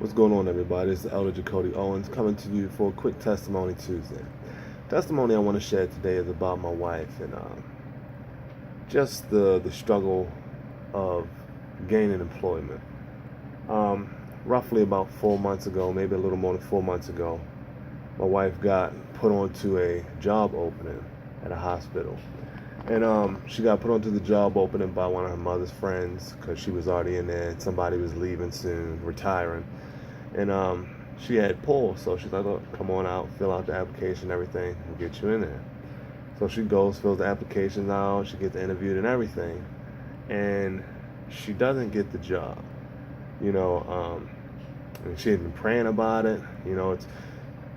What's going on, everybody? It's Elder Jacody Owens coming to you for a quick Testimony Tuesday. Testimony I want to share today is about my wife and just the struggle of gaining employment. Roughly about 4 months ago, maybe a little more than 4 months ago, my wife got put onto a job opening at a hospital. And she got put onto the job opening by one of her mother's friends because she was already in there and somebody was leaving soon, retiring. And she had pull, so she's like, "Look, come on out, fill out the application, everything, we'll get you in there." So she goes, fills the application out, she gets interviewed and everything, and she doesn't get the job. And she had been praying about it. It's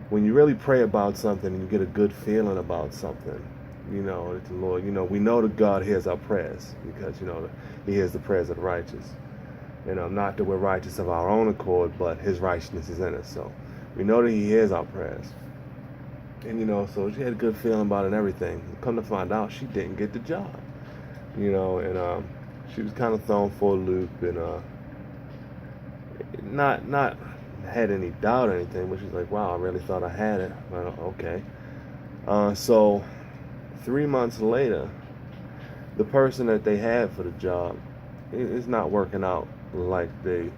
when you really pray about something and you get a good feeling about something, it's the Lord. We know that God hears our prayers because, He hears the prayers of the righteous. Not that we're righteous of our own accord, but His righteousness is in us. So we know that He hears our prayers. And, so she had a good feeling about it and everything. Come to find out, she didn't get the job. And she was kind of thrown for a loop and not had any doubt or anything, but she's like, "Wow, I really thought I had it." Well, okay. So 3 months later, the person that they had for the job is not working out like they,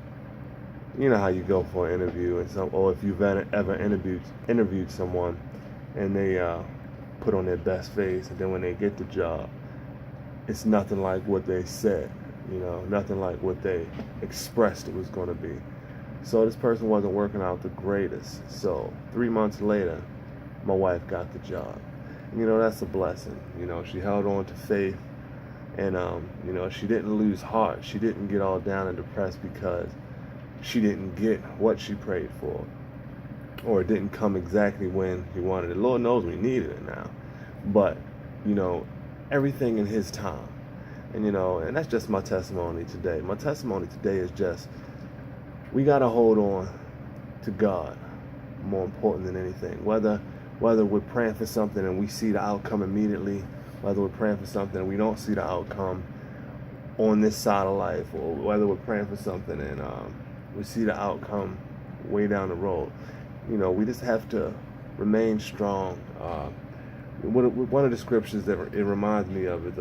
how you go for an interview or if you've ever interviewed someone and they put on their best face, and then when they get the job, it's nothing like what they said, nothing like what they expressed it was going to be. So this person wasn't working out the greatest. So 3 months later, my wife got the job. That's a blessing. She held on to faith. And, she didn't lose heart. She didn't get all down and depressed because she didn't get what she prayed for. Or it didn't come exactly when He wanted it. Lord knows we needed it now. But, everything in His time. And that's just my testimony today. My testimony today is just, we got to hold on to God more important than anything. Whether we're praying for something and we see the outcome immediately, whether we're praying for something and we don't see the outcome on this side of life, or whether we're praying for something and we see the outcome way down the road, we just have to remain strong. One of the scriptures that it reminds me of is,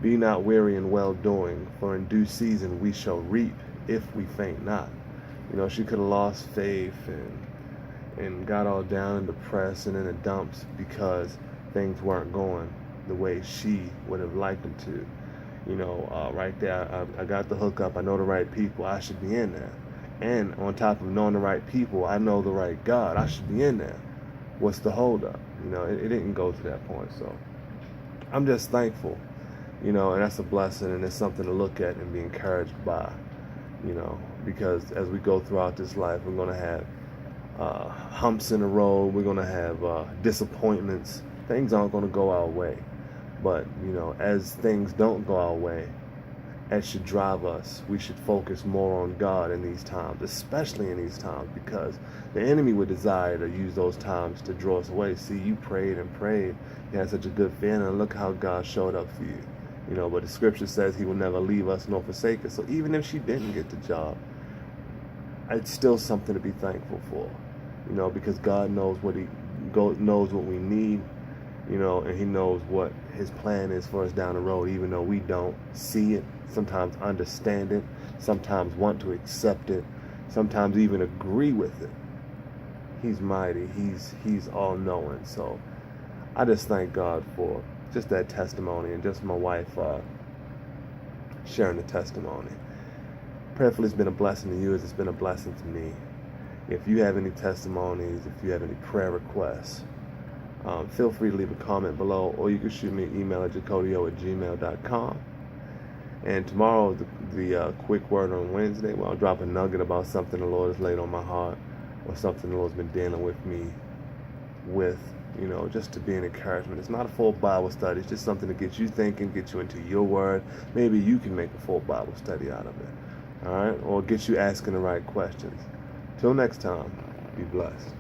"Be not weary in well doing, for in due season we shall reap if we faint not." She could have lost faith and got all down and depressed and in the dumps because things weren't going the way she would have liked them to. Right there, I got the hookup. I know the right people. I should be in there. And on top of knowing the right people, I know the right God. I should be in there. What's the holdup? It didn't go to that point. So I'm just thankful, and that's a blessing, and it's something to look at and be encouraged by, because as we go throughout this life, we're going to have humps in the road. We're going to have disappointments. Things aren't going to go our way. But, as things don't go our way, it should drive us. We should focus more on God in these times, especially in these times, because the enemy would desire to use those times to draw us away. See, you prayed and prayed. You had such a good feeling, and look how God showed up for you. But the scripture says He will never leave us nor forsake us. So even if she didn't get the job, it's still something to be thankful for, because God knows what knows what we need, and He knows what His plan is for us down the road, even though we don't see it, sometimes understand it, sometimes want to accept it, sometimes even agree with it. He's mighty. He's all-knowing. So I just thank God for just that testimony and just my wife sharing the testimony. Prayerfully, it's been a blessing to you as it's been a blessing to me. If you have any testimonies, if you have any prayer requests, feel free to leave a comment below, or you can shoot me an email at jacodio@gmail.com. And tomorrow, the quick word on Wednesday, I'll drop a nugget about something the Lord has laid on my heart, or something the Lord's been dealing with me with, just to be an encouragement. It's not a full Bible study. It's just something to get you thinking, get you into your word. Maybe you can make a full Bible study out of it. All right? Or get you asking the right questions. Till next time, be blessed.